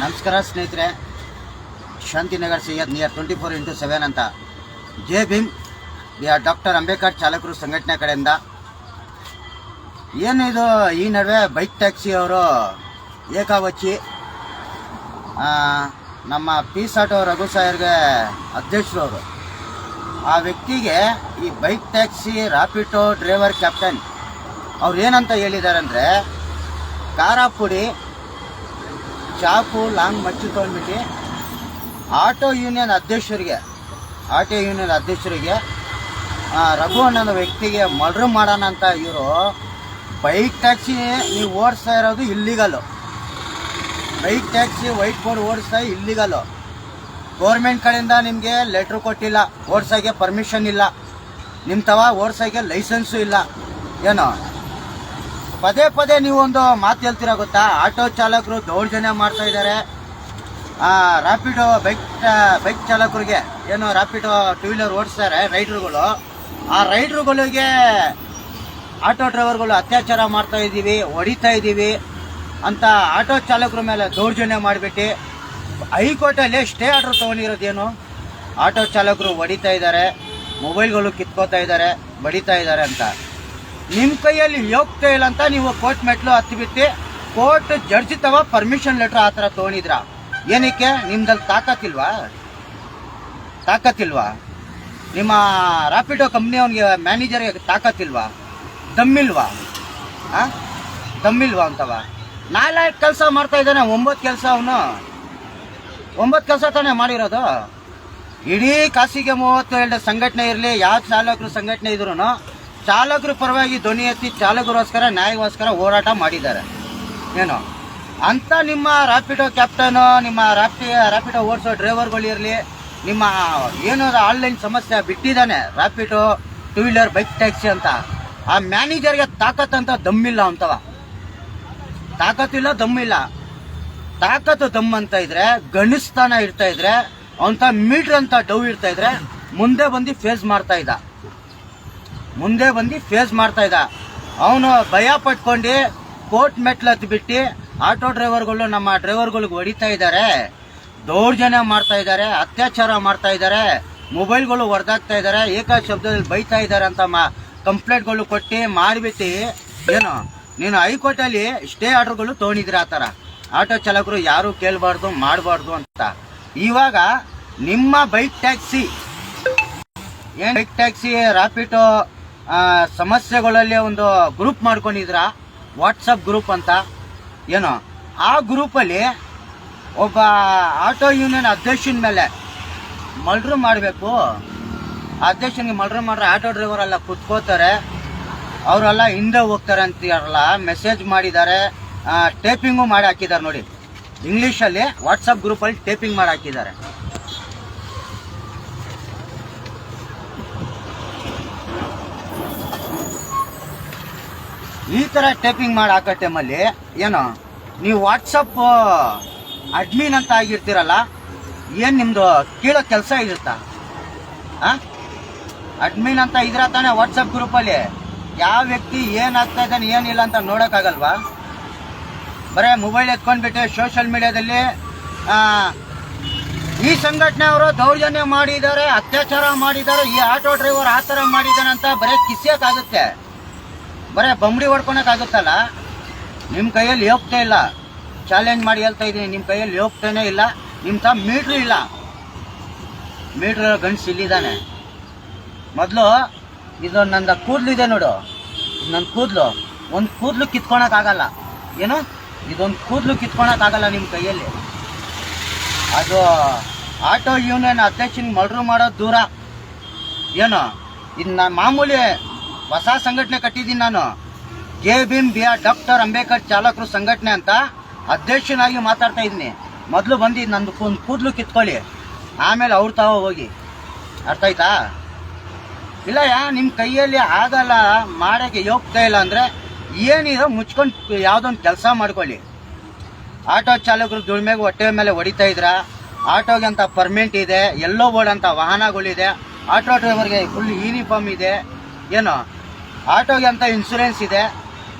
ನಮಸ್ಕಾರ ಸ್ನೇಹಿತರೆ, Shantinagar Syed near 24x7 ಅಂತ ಜೆ ಭೀಮ್ ಡಾಕ್ಟರ್ ಅಂಬೇಡ್ಕರ್ ಚಾಲಕರು ಸಂಘಟನೆ ಕಡೆಯಿಂದ ಏನಿದು ಈ ನಡುವೆ ಬೈಕ್ ಟ್ಯಾಕ್ಸಿ ಅವರು ಏಕಾವಚ್ಚಿ ನಮ್ಮ ಪೀಸ್ ಆಟೋ ರಘು ಸಾಯರ್ಗೆ ಅಧ್ಯಕ್ಷರು ಅವರು ಆ ವ್ಯಕ್ತಿಗೆ ಈ bike taxi Rapido driver captain ಅವ್ರು ಏನಂತ ಹೇಳಿದ್ದಾರೆ ಅಂದರೆ ಖಾರ ಪುಡಿ ಚಾಕು ಲಾಂಗ್ ಮಚ್ಚು ತೊಗೊಂಡ್ಬಿಟ್ಟು ಆಟೋ ಯೂನಿಯನ್ ಅಧ್ಯಕ್ಷರಿಗೆ ರಘು ಅನ್ನೋ ವ್ಯಕ್ತಿಗೆ ಮರ್ಡರ್ ಮಾಡೋಣ ಅಂತ ಇವರು ಬೈಕ್ ಟ್ಯಾಕ್ಸಿ ನೀವು ಓಡಿಸ್ತಾ ಇರೋದು ಇಲ್ಲಿಗಲ್ಲು. ಬೈಕ್ ಟ್ಯಾಕ್ಸಿ ವೈಟ್ ಬೋರ್ಡ್ ಓಡಿಸ್ತಾ ಇಲ್ಲಿಗಲ್ಲು. ಗೌರ್ಮೆಂಟ್ ಕಡೆಯಿಂದ ನಿಮಗೆ ಲೆಟ್ರ್ ಕೊಟ್ಟಿಲ್ಲ, ಓಡಿಸೋಕ್ಕೆ ಪರ್ಮಿಷನ್ ಇಲ್ಲ, ನಿಮ್ಮ ತವ ಓಡಿಸೋಕ್ಕೆ ಲೈಸೆನ್ಸು ಇಲ್ಲ. ಏನೋ ಪದೇ ಪದೇ ನೀವು ಒಂದು ಮಾತು ಹೇಳ್ತೀರಾ ಗೊತ್ತಾ? ಆಟೋ ಚಾಲಕರು ದೌರ್ಜನ್ಯ ಮಾಡ್ತಾ ಇದ್ದಾರೆ. ರ್ಯಾಪಿಡೋ ಬೈಕ್ ಚಾಲಕರಿಗೆ ಏನು ರ್ಯಾಪಿಡೋ ಟೂ ವೀಲರ್ ಓಡಿಸ್ತಾರೆ ರೈಡ್ರುಗಳು, ಆ ರೈಡ್ರುಗಳಿಗೆ ಆಟೋ ಡ್ರೈವರ್ಗಳು ಅತ್ಯಾಚಾರ ಮಾಡ್ತಾ ಇದ್ದೀವಿ, ಹೊಡಿತಾ ಇದ್ದೀವಿ ಅಂತ ಆಟೋ ಚಾಲಕರ ಮೇಲೆ ದೌರ್ಜನ್ಯ ಮಾಡಿಬಿಟ್ಟು ಹೈಕೋರ್ಟಲ್ಲಿ ಸ್ಟೇ ಆರ್ಡರ್ ತೊಗೊಂಡಿರೋದೇನು? ಆಟೋ ಚಾಲಕರು ಹೊಡಿತಾ ಇದ್ದಾರೆ, ಮೊಬೈಲ್ಗಳು ಕಿತ್ಕೋತಾ ಇದ್ದಾರೆ, ಬಡಿತಾ ಇದ್ದಾರೆ ಅಂತ ನಿಮ್ಮ ಕೈಯಲ್ಲಿ ಯೋಗ್ಯತೆ ಇಲ್ಲ ಅಂತ ನೀವು ಕೋರ್ಟ್ ಮೆಟ್ಲು ಹತ್ತಿಬಿಟ್ಟು ಕೋರ್ಟ್ ಜಡ್ಜ್ ತವ ಪರ್ಮಿಷನ್ ಲೆಟ್ರ್ ಆ ಥರ ತೊಗೊಂಡಿದ್ರ. ಏನಕ್ಕೆ? ನಿಮ್ದಲ್ಲಿ ತಾಕತ್ತಿಲ್ವಾ? ನಿಮ್ಮ ರ್ಯಾಪಿಡೋ ಕಂಪ್ನಿ ಅವನಿಗೆ ಮ್ಯಾನೇಜರ್ಗೆ ತಾಕತ್ತಿಲ್ವಾ? ದಮ್ಮಿಲ್ವಾ ಅಂತವ 4 ಕೆಲಸ ಮಾಡ್ತಾ ಇದ್ದಾನೆ. 9 ಕೆಲಸ ಅವನು 9 ಕೆಲಸ ತಾನೇ ಮಾಡಿರೋದು. ಇಡೀ ಖಾಸಗಿ 32 ಸಂಘಟನೆ ಇರಲಿ, ಯಾವ ಚಾಲಕರು ಸಂಘಟನೆ ಇದ್ರು ಚಾಲಕರ ಪರವಾಗಿ ಧ್ವನಿ ಎತ್ತಿ ಚಾಲಕರಿಗೋಸ್ಕರ ನ್ಯಾಯಕ್ಕೋಸ್ಕರ ಹೋರಾಟ ಮಾಡಿದ್ದಾರೆ. ಏನು ಅಂತ ನಿಮ್ಮ ರ್ಯಾಪಿಡೋ ಕ್ಯಾಪ್ಟನು, ನಿಮ್ಮ ರ್ಯಾಪಿಡೋ ಓಡಿಸೋ ಡ್ರೈವರ್ಗಳಿರಲಿ, ನಿಮ್ಮ ಏನೋ ಆನ್ಲೈನ್ ಸಮಸ್ಯೆ ಬಿಟ್ಟಿದ್ದಾನೆ Rapido two wheeler bike taxi ಅಂತ, ಆ ಮ್ಯಾನೇಜರ್ಗೆ ತಾಕತ್ತಂತ ದಮ್ಮಿಲ್ಲ ಅಂತವ. ತಾಕತ್ತಿಲ್ಲ, ದಮ್ಮಿಲ್ಲ. ತಾಕತ್ತು ದಮ್ ಅಂತ ಇದ್ರೆ, ಗಣಿಸ್ತಾನ ಇರ್ತಾ ಇದ್ರೆ, ಅವಂತ ಮೀಟ್ರ್ ಅಂತ ಡವ್ ಇರ್ತಾ ಇದ್ರೆ ಮುಂದೆ ಬಂದು ಫೇಸ್ ಮಾಡ್ತಾ ಇದ್ದ. ಅವನು ಭಯ ಪಟ್ಕೊಂಡು ಕೋರ್ಟ್ ಮೆಟ್ಲು ಹತ್ಬಿಟ್ಟು ಆಟೋ ಡ್ರೈವರ್ಗಳು ನಮ್ಮ ಡ್ರೈವರ್ಗಳಿಗೆ ಹೊಡಿತಾ ಇದ್ದಾರೆ, ದೌರ್ಜನ್ಯ ಮಾಡ್ತಾ ಇದ್ದಾರೆ, ಅತ್ಯಾಚಾರ ಮಾಡ್ತಾ ಇದ್ದಾರೆ, ಮೊಬೈಲ್ಗಳು ಹೊಡೆದಾಗ್ತಾ ಇದ್ದಾರೆ, ಏಕ ಶಬ್ದದಲ್ಲಿ ಬೈತಾ ಇದ್ದಾರೆ ಅಂತ ಕಂಪ್ಲೇಂಟ್ಗಳು ಕೊಟ್ಟು ಮಾಡಿಬಿಟ್ಟು ಏನು ನೀನು ಹೈಕೋರ್ಟಲ್ಲಿ ಸ್ಟೇ ಆರ್ಡರ್ಗಳು ತೊಗೊಂಡಿದ್ರೆ ಆ ಥರ ಆಟೋ ಚಾಲಕರು ಯಾರು ಕೇಳಬಾರ್ದು ಮಾಡಬಾರ್ದು ಅಂತ. ಇವಾಗ ನಿಮ್ಮ ಬೈಕ್ ಟ್ಯಾಕ್ಸಿ ರ್ಯಾಪಿಡೋ ಸಮಸ್ಯೆಗಳಲ್ಲಿ ಒಂದು ಗ್ರೂಪ್ ಮಾಡ್ಕೊಂಡಿದ್ರ, ವಾಟ್ಸಪ್ ಗ್ರೂಪ್ ಅಂತ ಏನೋ, ಆ ಗ್ರೂಪಲ್ಲಿ ಒಬ್ಬ ಆಟೋ ಯೂನಿಯನ್ ಅಧ್ಯಕ್ಷನ ಮೇಲೆ ಮರ್ಡರ್ ಮಾಡಬೇಕು. ಅಧ್ಯಕ್ಷನಿಗೆ ಮರ್ಡರ್ ಮಾಡ್ರೆ ಆಟೋ ಡ್ರೈವರ್ ಎಲ್ಲ ಕುತ್ಕೋತಾರೆ, ಅವರೆಲ್ಲ ಹಿಂದೆ ಹೋಗ್ತಾರೆ ಅಂತಾರಲ್ಲ, ಮೆಸೇಜ್ ಮಾಡಿದ್ದಾರೆ, ಟೇಪಿಂಗು ಮಾಡಿ ಹಾಕಿದ್ದಾರೆ ನೋಡಿ. ಇಂಗ್ಲೀಷಲ್ಲಿ ವಾಟ್ಸಪ್ ಗ್ರೂಪಲ್ಲಿ ಟೇಪಿಂಗ್ ಮಾಡಿ ಹಾಕಿದ್ದಾರೆ. ಈ ಥರ ಟೈಪಿಂಗ್ ಮಾಡಿ ಹಾಕೋ ಟೈಮಲ್ಲಿ ಏನು ನೀವು ವಾಟ್ಸಪ್ ಅಡ್ಮಿನ್ ಅಂತ ಆಗಿರ್ತೀರಲ್ಲ, ಏನು ನಿಮ್ಮದು ಕೀಳೋ ಕೆಲಸ ಇರುತ್ತಾ? ಅಡ್ಮಿನ್ ಅಂತ ಇದ್ರ ತಾನೇ ವಾಟ್ಸಪ್ ಗ್ರೂಪಲ್ಲಿ ಯಾವ ವ್ಯಕ್ತಿ ಏನಾಗ್ತಾ ಇದ್ದಾನೆ ಏನಿಲ್ಲ ಅಂತ ನೋಡೋಕ್ಕಾಗಲ್ವಾ? ಬರೀ ಮೊಬೈಲ್ ಎತ್ಕೊಂಡ್ಬಿಟ್ಟು ಸೋಷಿಯಲ್ ಮೀಡಿಯಾದಲ್ಲಿ ಈ ಸಂಘಟನೆ ಅವರು ದೌರ್ಜನ್ಯ ಮಾಡಿದ್ದಾರೆ, ಅತ್ಯಾಚಾರ ಮಾಡಿದ್ದಾರೆ, ಈ ಆಟೋ ಡ್ರೈವರ್ ಆ ಥರ ಮಾಡಿದ್ದಾನೆ ಅಂತ ಬರೀ ಕಿಸ್ಸೋಕ್ಕಾಗುತ್ತೆ, ಬರೀ ಬಂಬಡಿ ಹೊಡ್ಕೊಳಕ್ಕಾಗುತ್ತಲ್ಲ. ನಿಮ್ಮ ಕೈಯಲ್ಲಿ ಯೋಗ್ಯತೆ ಇಲ್ಲ. ಚಾಲೆಂಜ್ ಮಾಡಿ ಹೇಳ್ತಾ ಇದ್ದೀನಿ, ನಿಮ್ಮ ಕೈಯಲ್ಲಿ ಯೋಗ್ಯತೆನೇ ಇಲ್ಲ. ನಿಮ್ಮ ತ ಮೀಟ್ರ್ ಇಲ್ಲ. ಮೀಟ್ರ್ ಗಂಡ್ಸ್ ಇಲ್ಲಿದ್ದಾನೆ. ಮೊದಲು ಇದು ನನ್ನ ಕೂದಲಿದೆ ನೋಡು, ನನ್ನ ಕೂದಲು ಒಂದು ಕೂದಲು ಕಿತ್ಕೊಳಕ್ಕಾಗಲ್ಲ. ಏನು ಇದೊಂದು ಕೂದಲು ಕಿತ್ಕೊಳಕ್ಕಾಗಲ್ಲ ನಿಮ್ಮ ಕೈಯಲ್ಲಿ. ಅದು ಆಟೋ ಯೂನಿಯನ್ ಅಧ್ಯಕ್ಷನಿಗೆ ಮರ್ಡರ್ ಮಾಡೋದು ದೂರ. ಏನು ಇದು ನಾನು ಮಾಮೂಲಿ ಹೊಸ ಸಂಘಟನೆ ಕಟ್ಟಿದ್ದೀನಿ ನಾನು, ಜೆ ಭೀಮ್ ಡಾಕ್ಟರ್ ಅಂಬೇಡ್ಕರ್ ಚಾಲಕರು ಸಂಘಟನೆ ಅಂತ ಅಧ್ಯಕ್ಷನಾಗಿ ಮಾತಾಡ್ತಾ ಇದ್ದೀನಿ. ಮೊದಲು ಬಂದು ನಂದು ಒಂದು ಕೂದಲು ಕಿತ್ಕೊಳ್ಳಿ, ಆಮೇಲೆ ಅವ್ರ ತಾವ ಹೋಗಿ. ಅರ್ಥ ಆಯ್ತಾ? ಇಲ್ಲ ನಿಮ್ಮ ಕೈಯಲ್ಲಿ ಆಗಲ್ಲ, ಮಾಡೋಕ್ಕೆ ಯೋಗ್ಯತೆ ಇಲ್ಲ ಅಂದರೆ ಏನಿದೆ ಮುಚ್ಕೊಂಡು ಯಾವುದೊಂದು ಕೆಲಸ ಮಾಡ್ಕೊಳ್ಳಿ. ಆಟೋ ಚಾಲಕರು ದುಡಿಮೆಗೆ ಹೊಟ್ಟೆ ಮೇಲೆ ಹೊಡಿತಾ ಇದ್ರ, ಆಟೋಗೆ ಅಂತ ಪರ್ಮಿಟ್ ಇದೆ, ಎಲ್ಲೋ ಬೋರ್ಡ್ ಅಂತ ವಾಹನಗಳಿದೆ, ಆಟೋ ಡ್ರೈವರ್ಗೆ ಫುಲ್ ಯೂನಿಫಾರ್ಮ್ ಇದೆ, ಏನು ಆಟೋಗೆ ಅಂತ ಇನ್ಶೂರೆನ್ಸ್ ಇದೆ,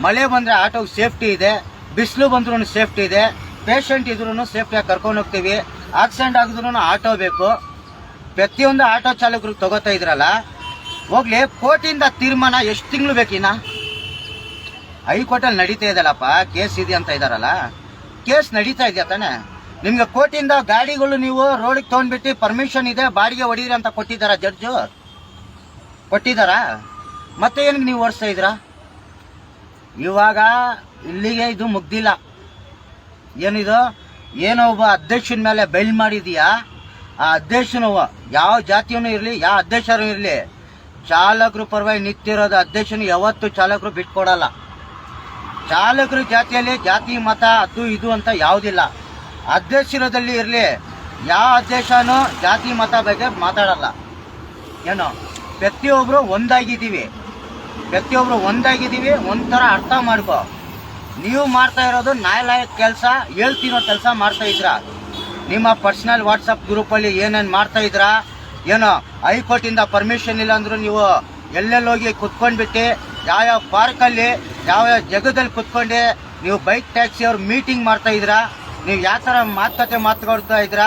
ಮಳೆ ಬಂದರೆ ಆಟೋಗೆ ಸೇಫ್ಟಿ ಇದೆ, ಬಿಸಿಲು ಬಂದ್ರೂ ಸೇಫ್ಟಿ ಇದೆ, ಪೇಷಂಟ್ ಇದ್ರು ಸೇಫ್ಟಿಯಾಗಿ ಕರ್ಕೊಂಡು ಹೋಗ್ತೀವಿ. ಆಕ್ಸಿಡೆಂಟ್ ಆಗಿದ್ರು ಆಟೋ ಬೇಕು. ಪ್ರತಿಯೊಂದು ಆಟೋ ಚಾಲಕರು ತಗೋತಾ ಇದ್ರಲ್ಲ, ಹೋಗ್ಲಿ ಕೋರ್ಟಿಂದ ತೀರ್ಮಾನ ಎಷ್ಟು ತಿಂಗಳು ಬೇಕಿನ? ಹೈಕೋರ್ಟಲ್ಲಿ ನಡೀತಾ ಇದೆಯಲ್ಲಪ್ಪ, ಕೇಸ್ ಇದೆ ಅಂತ ಇದಾರಲ್ಲ, ಕೇಸ್ ನಡೀತಾ ಇದೆಯಾ ತಾನೆ? ನಿಮ್ಗೆ ಕೋರ್ಟಿಂದ ಗಾಡಿಗಳು ನೀವು ರೋಡಿಗೆ ತೊಗೊಂಡ್ಬಿಟ್ಟು ಪರ್ಮಿಷನ್ ಇದೆ ಬಾಡಿಗೆ ಹೊಡೀರಿ ಅಂತ ಕೊಟ್ಟಿದ್ದಾರ ಜಡ್ಜು? ಕೊಟ್ಟಿದ್ದಾರ? ಮತ್ತೆ ಏನಿಗೆ ನೀವು ಓಡಿಸ್ತಾ ಇದ್ರ? ಇವಾಗ ಇಲ್ಲಿಗೆ ಇದು ಮುಗ್ದಿಲ್ಲ. ಏನಿದು, ಏನೋ ಒಬ್ಬ ಅಧ್ಯಕ್ಷನ ಮೇಲೆ ಬೆಲ್ ಮಾಡಿದೀಯಾ, ಆ ಅಧ್ಯಕ್ಷನು ಯಾವ ಜಾತಿಯೂ ಇರಲಿ, ಯಾವ ಅಧ್ಯಕ್ಷರು ಇರಲಿ, ಚಾಲಕರು ಪರವಾಗಿ ನಿಂತಿರೋದು ಅಧ್ಯಕ್ಷನು ಯಾವತ್ತು ಚಾಲಕರು ಬಿಟ್ಕೊಡಲ್ಲ. ಚಾಲಕರು ಜಾತಿಯಲ್ಲಿ ಜಾತಿ ಮತ ಅದು ಇದು ಅಂತ ಯಾವುದಿಲ್ಲ. ಅಧ್ಯಕ್ಷರದಲ್ಲಿ ಇರಲಿ, ಯಾವ ಅಧ್ಯಕ್ಷನೂ ಜಾತಿ ಮತ ಬಗ್ಗೆ ಮಾತಾಡಲ್ಲ. ಏನೋ ಪ್ರತಿಯೊಬ್ರು ಒಂದಾಗಿದ್ದೀವಿ, ಒಂಥರ ಅರ್ಥ ಮಾಡ್ಕೋ. ನೀವು ಮಾಡ್ತಾ ಇರೋದು ನ್ಯಾಯಾಲಯ ಕೆಲಸ, ಹೇಳ್ತಿರೋ ಕೆಲಸ ಮಾಡ್ತಾ ಇದ್ರ. ನಿಮ್ಮ ಪರ್ಸನಲ್ ವಾಟ್ಸಪ್ ಗ್ರೂಪಲ್ಲಿ ಏನೇನು ಮಾಡ್ತಾ ಇದ್ರ, ಏನೋ ಹೈಕೋರ್ಟಿಂದ ಪರ್ಮಿಷನ್ ಇಲ್ಲ ಅಂದ್ರು ನೀವು ಎಲ್ಲೆಲ್ಲೋಗಿ ಕುತ್ಕೊಂಡ್ಬಿಟ್ಟು ಯಾವ್ಯಾವ ಪಾರ್ಕಲ್ಲಿ ಯಾವ್ಯಾವ ಜಗದಲ್ಲಿ ಕುತ್ಕೊಂಡು ನೀವು ಬೈಕ್ ಟ್ಯಾಕ್ಸಿ ಅವ್ರ ಮೀಟಿಂಗ್ ಮಾಡ್ತಾ ಇದ್ರ, ನೀವು ಯಾವ ಥರ ಮಾತುಕತೆ ಮಾತುಕೊಳ್ತಾ ಇದ್ರ,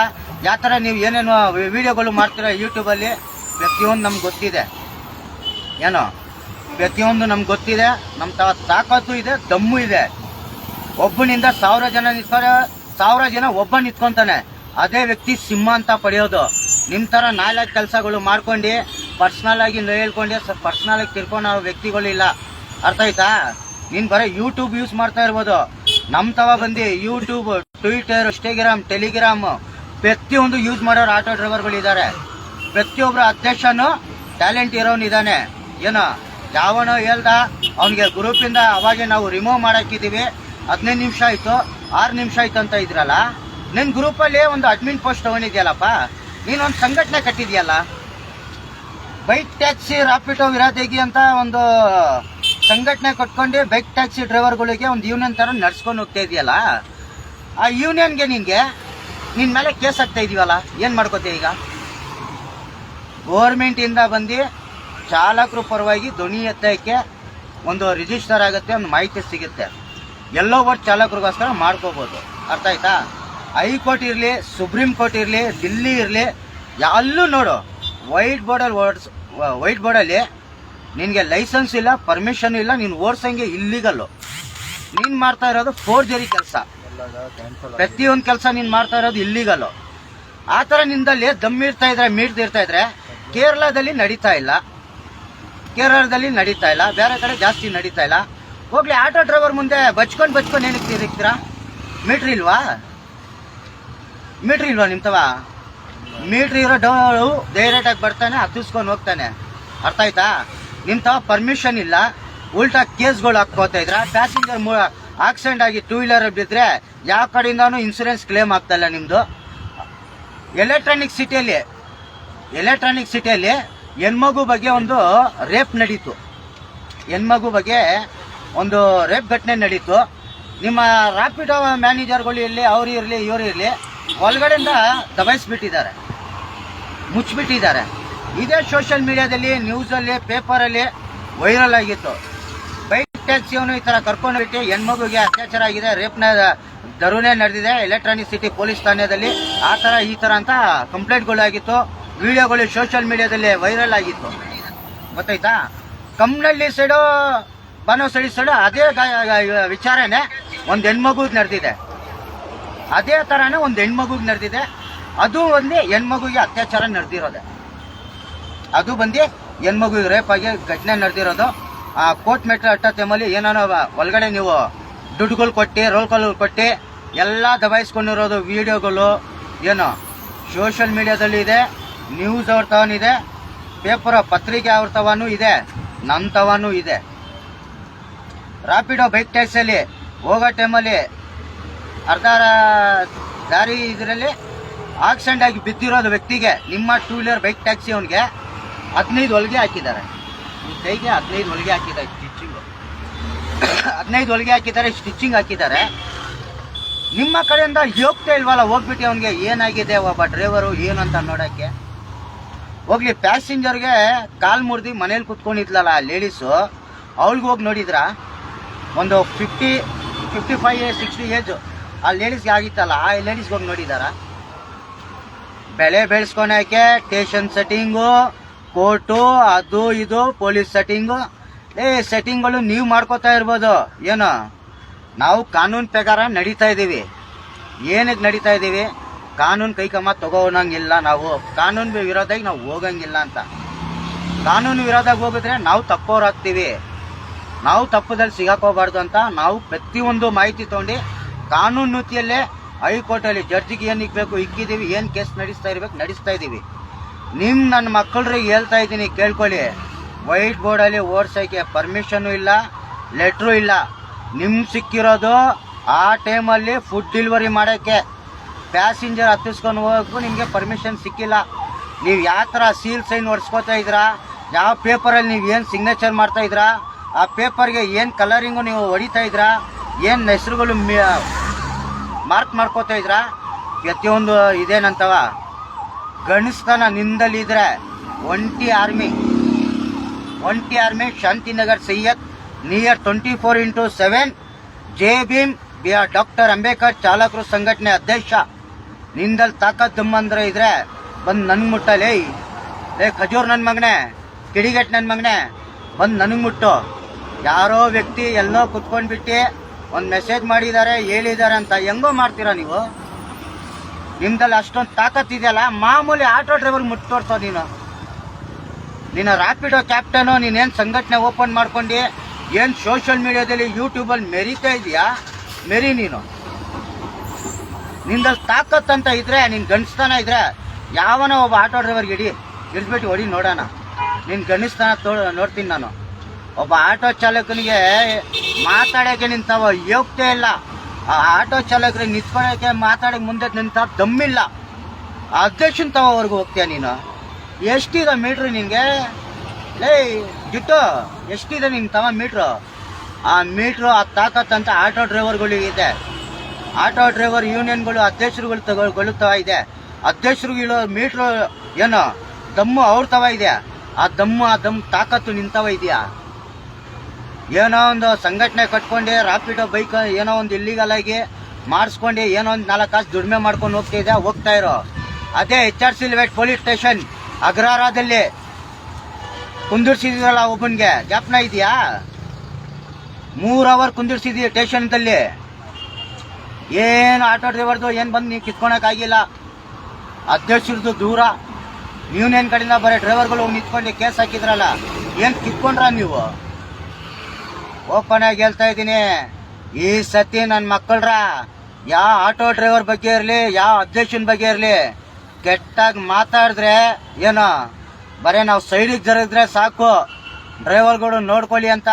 ಯಾವ ಥರ ನೀವು ಏನೇನು ವಿಡಿಯೋಗಳು ಮಾಡ್ತೀರಾ ಯೂಟ್ಯೂಬಲ್ಲಿ, ಪ್ರತಿಯೊಂದು ನಮ್ಗೆ ಗೊತ್ತಿದೆ. ಏನೋ ಪ್ರತಿಯೊಂದು ನಮ್ಗೆ ಗೊತ್ತಿದೆ. ನಮ್ಮ ತಾಕತ್ತು ಇದೆ, ದಮ್ಮು ಇದೆ. ಒಬ್ಬನಿಂದ 1000 ಜನ ನಿಂತ್ತಾರೆ, 1000 ಜನ ಒಬ್ಬ ನಿಂತ್ಕೊಂತಾನೆ. ಅದೇ ವ್ಯಕ್ತಿ ಸಿಂಹ ಅಂತ ಪಡೆಯೋದು. ನಿಮ್ಮ ಥರ ನ್ಯಾಯಾಲಯ ಕೆಲಸಗಳು ಮಾಡ್ಕೊಂಡು ಪರ್ಸ್ನಲ್ ಆಗಿ ಹೇಳ್ಕೊಂಡು ಪರ್ಸ್ನಲ್ ಆಗಿ ತಿರ್ಕೊಂಡು ವ್ಯಕ್ತಿಗಳಿಲ್ಲ. ಅರ್ಥ ಆಯ್ತಾ? ನೀನು ಬರೀ ಯೂಟ್ಯೂಬ್ ಯೂಸ್ ಮಾಡ್ತಾ ಇರ್ಬೋದು. ನಮ್ಮ ತವ ಬಂದು ಯೂಟ್ಯೂಬ್, ಟ್ವಿಟರ್, ಇನ್ಸ್ಟಾಗ್ರಾಮ್, ಟೆಲಿಗ್ರಾಮ್ ಪ್ರತಿಯೊಂದು ಯೂಸ್ ಮಾಡೋರು ಆಟೋ ಡ್ರೈವರ್ಗಳಿದ್ದಾರೆ. ಪ್ರತಿಯೊಬ್ಬರು ಅಧ್ಯಕ್ಷನು ಟ್ಯಾಲೆಂಟ್ ಇರೋನಿದ್ದಾನೆ. ಏನೋ ಯಾವನೋ ಹೇಳ್ದ ಅವನಿಗೆ ಗ್ರೂಪಿಂದ ಅವಾಗೆ ನಾವು ರಿಮೂವ್ ಮಾಡಾಕಿದ್ದೀವಿ, 15 ನಿಮಿಷ ಆಯಿತು, 6 ನಿಮಿಷ ಆಯ್ತು ಅಂತ ಇದ್ರಲ್ಲ. ನಿನ್ನ ಗ್ರೂಪಲ್ಲಿ ಒಂದು ಅಡ್ಮಿನ್ ಪೋಸ್ಟ್ ತಗೊಂಡಿದ್ಯಲ್ಲಪ್ಪ, ನೀನೊಂದು ಸಂಘಟನೆ ಕಟ್ಟಿದ್ಯಲ್ಲ. ಬೈಕ್ ಟ್ಯಾಕ್ಸಿ ರಾಪಿಡೋ ವಿರೋಧಿಗೆ ಅಂತ ಒಂದು ಸಂಘಟನೆ ಕಟ್ಕೊಂಡು ಬೈಕ್ ಟ್ಯಾಕ್ಸಿ ಡ್ರೈವರ್ಗಳಿಗೆ ಒಂದು ಯೂನಿಯನ್ ಥರ ನಡ್ಸ್ಕೊಂಡು ಹೋಗ್ತಾ ಇದೆಯಲ್ಲ. ಆ ಯೂನಿಯನ್ಗೆ ನಿನ್ನ ಮೇಲೆ ಕೇಸ್ ಹಾಕ್ತಾ ಇದೀವಲ್ಲ, ಏನು ಮಾಡ್ಕೋತೀಯ ಈಗ? ಗೋರ್ಮೆಂಟಿಂದ ಬಂದು ಚಾಲಕರು ಪರವಾಗಿ ಧ್ವನಿ ಎತ್ತಕ್ಕೆ ಒಂದು ರಿಜಿಸ್ಟರ್ ಆಗುತ್ತೆ, ಒಂದು ಮಾಹಿತಿ ಸಿಗುತ್ತೆ. ಎಲ್ಲೋ ಒಟ್ಟು ಚಾಲಕರಿಗೋಸ್ಕರ ಮಾಡ್ಕೋಬೋದು. ಅರ್ಥ ಆಯ್ತಾ? ಹೈಕೋರ್ಟ್ ಇರಲಿ, ಸುಪ್ರೀಂ ಕೋರ್ಟ್ ಇರಲಿ, ದಿಲ್ಲಿ ಇರಲಿ, ಎಲ್ಲೂ ನೋಡು ವೈಟ್ ಬೋರ್ಡಲ್ಲಿ ನಿನಗೆ ಲೈಸೆನ್ಸ್ ಇಲ್ಲ, ಪರ್ಮಿಷನ್ ಇಲ್ಲ, ನೀನು ಓಡಿಸಂಗೆ ಇಲ್ಲಿಗಲ್ಲು. ನೀನು ಮಾಡ್ತಾ ಇರೋದು ಫೋರ್ಜರಿ ಕೆಲಸ. ಪ್ರತಿಯೊಂದು ಕೆಲಸ ನೀನು ಮಾಡ್ತಾ ಇರೋದು ಇಲ್ಲಿಗಲ್ಲು. ಆ ಥರ ನಿಂದಲ್ಲಿ ದಮ್ಮಿರ್ತಾ ಇದ್ರೆ, ಮೀಡ್ದಿರ್ತಾ ಇದ್ರೆ ಕೇರಳದಲ್ಲಿ ನಡೀತಾ ಇಲ್ಲ, ಬೇರೆ ಕಡೆ ಜಾಸ್ತಿ ನಡೀತಾ ಇಲ್ಲ. ಹೋಗ್ಲಿ, ಆಟೋ ಡ್ರೈವರ್ ಮುಂದೆ ಬಚ್ಕೊಂಡು ಏನಕ್ಕೆ ತಿರುಗ್ತೀರಾ? ಮೀಟ್ರ್ ಇಲ್ವಾ ನಿಮ್ತವ? ಮೀಟ್ರ್ ಇರೋ ಡೈರೆಕ್ಟಾಗಿ ಬರ್ತಾನೆ, ಹತ್ತಿಸ್ಕೊಂಡು ಹೋಗ್ತಾನೆ. ಅರ್ಥ ಆಯ್ತಾ? ನಿಮ್ತವ ಪರ್ಮಿಷನ್ ಇಲ್ಲ, ಉಲ್ಟಾ ಕೇಸ್ಗಳು ಹಾಕೋತಾ ಇದ್ರ. ಪ್ಯಾಸೆಂಜರ್ ಆಕ್ಸಿಡೆಂಟ್ ಆಗಿ 2 ವೀಲರ್ ಬಿದ್ದರೆ ಯಾವ ಕಡೆಯಿಂದಾನು ಇನ್ಸೂರೆನ್ಸ್ ಕ್ಲೇಮ್ ಆಗ್ತಾಯಿಲ್ಲ ನಿಮ್ಮದು. ಎಲೆಕ್ಟ್ರಾನಿಕ್ ಸಿಟಿಯಲ್ಲಿ ಹೆಣ್ಮಗು ಬಗ್ಗೆ ಒಂದು ರೇಪ್ ನಡೀತು. ಒಂದು ರೇಪ್ ಘಟನೆ ನಡೀತು. ನಿಮ್ಮ ರಾಪಿಡೋ ಮ್ಯಾನೇಜರ್ಗಳು ಇರಲಿ, ಅವರು ಇರಲಿ, ಇವರು ಇರಲಿ, ಒಳಗಡೆಯಿಂದ ದಬಾಯಿಸ್ಬಿಟ್ಟಿದ್ದಾರೆ, ಮುಚ್ಚಿಬಿಟ್ಟಿದ್ದಾರೆ. ಇದೇ ಸೋಷಿಯಲ್ ಮೀಡಿಯಾದಲ್ಲಿ, ನ್ಯೂಸಲ್ಲಿ, ಪೇಪರಲ್ಲಿ ವೈರಲ್ ಆಗಿತ್ತು. ಬೈಕ್ ಟ್ಯಾಕ್ಸಿಯವನು ಈ ಥರ ಕರ್ಕೊಂಡ್ಬಿಟ್ಟು ಹೆಣ್ಮಗುಗೆ ಅತ್ಯಾಚಾರ ಆಗಿದೆ, ರೇಪ್ನ ದರುಣೆ ನಡೆದಿದೆ ಎಲೆಕ್ಟ್ರಾನಿಕ್ ಸಿಟಿ ಪೊಲೀಸ್ ಠಾಣೆಯಲ್ಲಿ, ಆ ಥರ ಈ ಥರ ಅಂತ ಕಂಪ್ಲೇಂಟ್ಗಳು ಆಗಿತ್ತು. ವಿಡಿಯೋಗಳು ಸೋಷಿಯಲ್ ಮೀಡಿಯಾದಲ್ಲಿ ವೈರಲ್ ಆಗಿತ್ತು. ಗೊತ್ತಾಯ್ತಾ? ಕಮ್ಮನಹಳ್ಳಿ ಸೈಡು, ಬಾನವಸಳ್ಳಿ ಸೈಡು ಅದೇ ವಿಚಾರನೇ ಒಂದು ಹೆಣ್ಮಗುಗೆ ನಡೆದಿದೆ. ಅದೇ ಥರನೇ ಒಂದು ಹೆಣ್ಮಗುಗೆ ನಡೆದಿದೆ. ಅದು ಒಂದು ಹೆಣ್ಮಗುಗೆ ಅತ್ಯಾಚಾರ ನಡೆದಿರೋದೆ. ಅದು ಬಂದು ಹೆಣ್ಮಗುಗೆ ರೇಪ್ ಆಗಿ ಘಟನೆ ನಡೆದಿರೋದು. ಆ ಕೋರ್ಟ್ ಮೆಟ್ರೋ ಹಟ್ಟೋ ಟೈಮಲ್ಲಿ ಏನಾನೋ ಒಳಗಡೆ ನೀವು ದುಡ್ಡುಗಳು ಕೊಟ್ಟು, ರೋಲ್ ಕಾಲ್ ಕೊಟ್ಟು ಎಲ್ಲ ದಬಾಯಿಸ್ಕೊಂಡಿರೋದು ವಿಡಿಯೋಗಳು ಏನೋ ಸೋಷಿಯಲ್ ಮೀಡಿಯಾದಲ್ಲಿ ಇದೆ, ನ್ಯೂಸ್ ಅವ್ರ ತವನಿದೆ, ಪೇಪರ್ ಪತ್ರಿಕೆ ಅವ್ರ ತವನೂ ಇದೆ, ನನ್ನ ತವನೂ ಇದೆ. ರಾಪಿಡೋ ಬೈಕ್ ಟ್ಯಾಕ್ಸಿಯಲ್ಲಿ ಹೋಗೋ ಟೈಮಲ್ಲಿ ಅರ್ಧ ದಾರಿ ಇದರಲ್ಲಿ ಆಕ್ಸಿಡೆಂಟ್ ಆಗಿ ಬಿದ್ದಿರೋದು ವ್ಯಕ್ತಿಗೆ, ನಿಮ್ಮ 2 ವೀಲರ್ ಬೈಕ್ ಟ್ಯಾಕ್ಸಿ ಅವನಿಗೆ 15 ಹೊಲಿಗೆ ಹಾಕಿದ್ದಾರೆ. ಈ ಕೈಗೆ 15 ಹೊಲಿಗೆ ಹಾಕಿದ್ದಾರೆ, ಸ್ಟಿಚಿಂಗು 15 ಹೊಲಿಗೆ ಹಾಕಿದ್ದಾರೆ, ಸ್ಟಿಚಿಂಗ್ ಹಾಕಿದ್ದಾರೆ. ನಿಮ್ಮ ಕಡೆಯಿಂದ ಹೋಗ್ತಾ ಇಲ್ವಲ್ಲ, ಹೋಗ್ಬಿಟ್ಟು ಅವನಿಗೆ ಏನಾಗಿದೆ ಒಬ್ಬ ಡ್ರೈವರು ಏನಂತ ನೋಡೋಕ್ಕೆ. ಹೋಗ್ಲಿ, ಪ್ಯಾಸೆಂಜರ್ಗೆ ಕಾಲು ಮುರಿದು ಮನೇಲಿ ಕುತ್ಕೊಂಡಿದ್ಲಲ್ಲ ಲೇಡೀಸು, ಅವಳಿಗೆ ಹೋಗಿ ನೋಡಿದ್ರ ಒಂದು 55-60 ಏಜು ಆ ಲೇಡೀಸ್ಗೆ ಆಗಿತ್ತಲ್ಲ, ಆ ಲೇಡೀಸ್ಗೆ ಹೋಗಿ ನೋಡಿದಾರ? ಬೆಳೆ ಬೆಳೆಸ್ಕೊಳಕ್ಕೆ ಸ್ಟೇಷನ್ ಸೆಟ್ಟಿಂಗು, ಕೋರ್ಟು, ಅದು ಇದು ಪೊಲೀಸ್ ಸೆಟ್ಟಿಂಗು. ಸೆಟ್ಟಿಂಗ್ಗಳು ನೀವು ಮಾಡ್ಕೋತಾ ಇರ್ಬೋದು, ಏನು ನಾವು ಕಾನೂನು ಪ್ರಕಾರ ನಡೀತಾ ಇದ್ದೀವಿ. ಏನಕ್ಕೆ ನಡೀತಾ ಇದ್ದೀವಿ? ಕಾನೂನು ಕೈಕಮ್ಮ ತಗೋಣಂಗಿಲ್ಲ, ನಾವು ಕಾನೂನು ವಿರೋಧಾಗಿ ನಾವು ಹೋಗಂಗಿಲ್ಲ ಅಂತ. ಕಾನೂನು ವಿರೋಧಾಗಿ ಹೋಗಿದ್ರೆ ನಾವು ತಪ್ಪೋರಾಗ್ತೀವಿ. ನಾವು ತಪ್ಪದಲ್ಲಿ ಸಿಗಾಕೋಬಾರ್ದು ಅಂತ ನಾವು ಪ್ರತಿಯೊಂದು ಮಾಹಿತಿ ತಗೊಂಡು ಕಾನೂನು ನೀತಿಯಲ್ಲೇ ಹೈಕೋರ್ಟಲ್ಲಿ ಜಡ್ಜಿಗೆ ಏನು ಇಕ್ಬೇಕು ಇಕ್ಕಿದ್ದೀವಿ, ಏನು ಕೇಸ್ ನಡೆಸ್ತಾ ಇದ್ದೀವಿ. ನನ್ನ ಮಕ್ಕಳ್ರಿಗೆ ಹೇಳ್ತಾ ಇದ್ದೀನಿ, ಕೇಳ್ಕೊಳ್ಳಿ. ವೈಟ್ ಬೋರ್ಡಲ್ಲಿ ಓಡ್ಸೋಕ್ಕೆ ಪರ್ಮಿಷನ್ನು ಇಲ್ಲ, ಲೆಟ್ರು ಇಲ್ಲ. ಸಿಕ್ಕಿರೋದು ಆ ಟೈಮಲ್ಲಿ ಫುಡ್ ಡೆಲಿವರಿ ಮಾಡೋಕ್ಕೆ. ಪ್ಯಾಸೆಂಜರ್ ಹತ್ತಿಸ್ಕೊಂಡು ಹೋಗೋಕ್ಕೂ ನಿಮಗೆ ಪರ್ಮಿಷನ್ ಸಿಕ್ಕಿಲ್ಲ. ನೀವು ಯಾವ ಥರ ಸೀಲ್ ಸೈನ್ ಹೊಡ್ಸ್ಕೊತಾ ಇದ್ದೀರಾ, ಯಾವ ಪೇಪರಲ್ಲಿ ನೀವು ಏನು ಸಿಗ್ನೇಚರ್ ಮಾಡ್ತಾ ಇದ್ದೀರಾ, ಆ ಪೇಪರ್ಗೆ ಏನು ಕಲರಿಂಗು ನೀವು ಹೊಡಿತಾ ಇದ್ದೀರಾ, ಏನು ಹೆಸರುಗಳು ಮಾರ್ಕ್ ಮಾಡ್ಕೋತಾ ಇದ್ದೀರಾ, ಪ್ರತಿಯೊಂದು ಇದೇನಂತವ ಗಣಿಸ್ತನ ನಿಂದಲಿದ್ರೆ ಒಂಟಿ army Shantinagar Syed near 24/7 Jai Bhim doctor Ambedkar ಚಾಲಕರು ಸಂಘಟನೆ ಅಧ್ಯಕ್ಷ. ನಿಂದಲ್ಲಿ ತಾಕತ್ ದಮ್ಮಂದ್ರೆ ಇದ್ರೆ ಬಂದು ನನ್ಗೆ ಮುಟ್ಟಲೇ. ಖಜೂರ್ ನನ್ನ ಮಗನೇ, ಕಿಡಿಗಟ್ ನನ್ನ ಮಗನೇ, ಬಂದು ನನಗೆ ಮುಟ್ಟು. ಯಾರೋ ವ್ಯಕ್ತಿ ಎಲ್ಲೋ ಕುತ್ಕೊಂಡ್ಬಿಟ್ಟು ಒಂದು ಮೆಸೇಜ್ ಮಾಡಿದ್ದಾರೆ, ಹೇಳಿದ್ದಾರೆ ಅಂತ ಹೆಂಗೋ ಮಾಡ್ತೀರಾ ನೀವು? ನಿಮ್ದಲ್ಲಿ ಅಷ್ಟೊಂದು ತಾಕತ್ತಿದೆಯಲ್ಲ, ಮಾಮೂಲಿ ಆಟೋ ಡ್ರೈವರ್ ಮುಟ್ಟೋಡ್ತಾವ ನೀನು ರ್ಯಾಪಿಡೋ ಕ್ಯಾಪ್ಟನು. ನೀನೇನು ಸಂಘಟನೆ ಓಪನ್ ಮಾಡ್ಕೊಂಡು ಏನು ಸೋಷಿಯಲ್ ಮೀಡಿಯಾದಲ್ಲಿ ಯೂಟ್ಯೂಬಲ್ಲಿ ಮೆರಿತಾ ಇದೆಯಾ? ಮೆರಿ ನೀನು. ನಿಂದಲ್ಲಿ ತಾಕತ್ ಅಂತ ಇದ್ರೆ, ನೀನು ಗಣಿಸ್ತಾನ ಇದ್ರೆ ಯಾವನೋ ಒಬ್ಬ ಆಟೋ ಡ್ರೈವರ್ಗೆ ಇಳಿಸ್ಬಿಟ್ಟು ಹೊಡಿ ನೋಡೋಣ. ನೀನು ಗಣಿಸ್ತಾನ ನೋಡ್ತೀನಿ ನಾನು. ಒಬ್ಬ ಆಟೋ ಚಾಲಕನಿಗೆ ಮಾತಾಡೋಕ್ಕೆ ನಿಂತಾವ ಯೋಗ್ಯತೆ ಇಲ್ಲ. ಆ ಆಟೋ ಚಾಲಕರಿಗೆ ನಿಂತ್ಕೊಳ್ಳೋಕ್ಕೆ ಮಾತಾಡೋಕೆ ಮುಂದೆ ನಿಂತ ದಮ್ಮಿಲ್ಲ. ಅಧ್ಯಕ್ಷನ್ ತಗೋವರೆಗೂ ಹೋಗ್ತೀಯ ನೀನು? ಎಷ್ಟಿದೆ ಮೀಟ್ರು ನಿನಗೆ? ಜಿಟ್ಟು ಎಷ್ಟಿದೆ ನಿನ್ನ ತವ ಮೀಟ್ರು? ಆ ಮೀಟ್ರು ಆ ತಾಕತ್ ಅಂತ ಆಟೋ ಡ್ರೈವರ್ಗಳಿಗಿದೆ. ಆಟೋ ಡ್ರೈವರ್ ಯೂನಿಯನ್ಗಳು ಅಧ್ಯಕ್ಷರುಗಳು ತಗೊಳ್ತಾ ಇದೆ. ಅಧ್ಯಕ್ಷರುಗಳು ಮೀಟ್ರು ಏನು ದಮ್ಮು ಅವ್ರ ತವ ಇದೆ. ಆ ದಮ್ ತಾಕತ್ತು ನಿಂತವ ಇದೆಯಾ? ಏನೋ ಒಂದು ಸಂಘಟನೆ ಕಟ್ಕೊಂಡು ರಾಪಿಡೋ ಬೈಕ್ ಏನೋ ಒಂದು ಇಲ್ಲಿಗಲ್ ಆಗಿ ಮಾಡಿಸ್ಕೊಂಡು ಏನೋ ಒಂದು 4 ಕಾಸು ದುಡಿಮೆ ಮಾಡ್ಕೊಂಡು ಹೋಗ್ತಾ ಇರೋ ಅದೇ HR ಸಿಲ್ವೇಟ್ ಪೊಲೀಸ್ ಸ್ಟೇಷನ್ ಅಗ್ರಹಾರದಲ್ಲಿ ಕುಂದಿರ್ಸಿದ್ರಲ್ಲ ಒಬ್ಬನಿಗೆ, ಜ್ಞಾಪನ ಇದೆಯಾ? 3 ಅವರ್ ಕುಂದಿರ್ಸಿದ್ವಿ ಸ್ಟೇಷನ್ದಲ್ಲಿ. ಏನು ಆಟೋ ಡ್ರೈವರ್ದು ಏನು ಬಂದು ನೀವು ಕಿತ್ಕೊಳಕ್ಕಾಗಿಲ್ಲ. ಅಧ್ಯಕ್ಷರದು ದೂರ, ಯೂನಿಯನ್ ಕಡೆಯಿಂದ ಬರೀ ಡ್ರೈವರ್ಗಳು ಹೋಗಿ ನಿಂತ್ಕೊಂಡು ಕೇಸ್ ಹಾಕಿದ್ರಲ್ಲ, ಏನು ಕಿತ್ಕೊಂಡ್ರ ನೀವು? ಓಪನ್ ಆಗಿ ಹೇಳ್ತಾ ಇದ್ದೀನಿ, ಈ ಸತಿ ನನ್ನ ಮಕ್ಕಳ್ರ ಯಾವ ಆಟೋ ಡ್ರೈವರ್ ಬಗ್ಗೆ ಇರಲಿ, ಯಾವ ಅಧ್ಯಕ್ಷನ ಬಗ್ಗೆ ಇರಲಿ, ಕೆಟ್ಟಾಗಿ ಮಾತಾಡಿದ್ರೆ ಏನೋ ಬರೀ ನಾವು ಸೈಡಿಗೆ ಜರಗಿದ್ರೆ ಸಾಕು, ಡ್ರೈವರ್ಗಳು ನೋಡ್ಕೊಳ್ಳಿ ಅಂತ.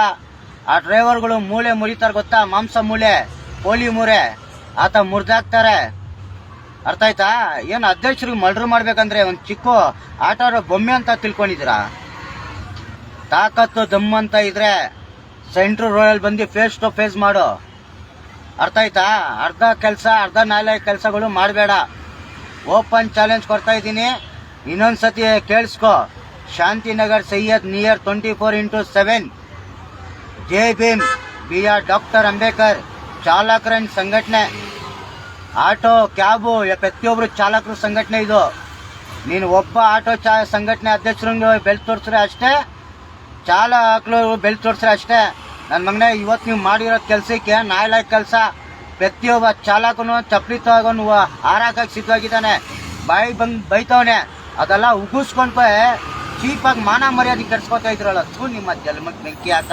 ಆ ಡ್ರೈವರ್ಗಳು ಮೂಳೆ ಮುರಿತಾರೆ ಗೊತ್ತಾ? ಮಾಂಸ ಮೂಳೆ, ಪೋಲಿ ಮೂರೆ ಆತ ಮುರಿದಾಕ್ತಾರೆ. ಅರ್ಥ ಆಯ್ತಾ? ಏನು ಅಧ್ಯಕ್ಷರಿಗೆ ಮರ್ಡರ್ ಮಾಡ್ಬೇಕಂದ್ರೆ ಒಂದು ಚಿಕ್ಕ ಆಟೋ ಬೊಮ್ಮೆ ಅಂತ ತಿಳ್ಕೊಂಡಿದ್ದೀರಾ? ತಾಕತ್ತು ದಮ್ಮಂತ ಇದ್ರೆ ಸೆಂಟ್ರಲ್ ರೋಡಲ್ಲಿ ಬಂದು ಫೇಸ್ ಟು ಫೇಸ್ ಮಾಡು. ಅರ್ಥ ಆಯ್ತಾ? ಅರ್ಧ ನಾಳೆ ಕೆಲಸಗಳು ಮಾಡಬೇಡ. ಓಪನ್ ಚಾಲೆಂಜ್ ಕೊಡ್ತಾ ಇದ್ದೀನಿ, ಇನ್ನೊಂದ್ಸತಿ ಕೇಳಿಸ್ಕೊ. ಶಾಂತಿನಗರ್ ಸೈಯದ್ ನಿಯರ್ 24/7 ಜೆ ಭೀಮ್ ಡಾಕ್ಟರ್ ಅಂಬೇಡ್ಕರ್ ಚಾಲಕರ ಸಂಘಟನೆ. ಆಟೋ ಕ್ಯಾಬು ಪ್ರತಿಯೊಬ್ರು ಚಾಲಕರು ಸಂಘಟನೆ ಇದು. ನೀನು ಒಬ್ಬ ಆಟೋ ಸಂಘಟನೆ ಅಧ್ಯಕ್ಷರಂಗೆ ಬೆಲ್ ತೋರಿಸ್ರೆ ಅಷ್ಟೇ, ಚಾಲಕರು ಬೆಲ್ ತೋರಿಸ್ರೆ ಅಷ್ಟೇ. ನನ್ನ ಮಗನೇ, ಇವತ್ತು ನೀವು ಮಾಡಿರೋ ಕೆಲಸಕ್ಕೆ ನಾಳೆ ಕೆಲಸ. ಪ್ರತಿಯೊಬ್ಬ ಚಾಲಕನು ಚಪ್ಪಲಿ ತಗೊಂಡು ಹಾರಾಕಕ್ಕೆ ಸಿದ್ಧವಾಗಿದ್ದಾನೆ. ಬೈತವನೆ. ಅದೆಲ್ಲ ಉಗಿಸ್ಕೊಂಡು ಚೀಪಾಗಿ ಮಾನ ಮರ್ಯಾದೆ ಕೆಡ್ಸ್ಕೊತಾ ಇದ್ರಲ್ಲ, ನಿಮ್ಮ ಜನ್ಮಕ್ಕೆ ಬೆಂಕಿ ಹಾಕ.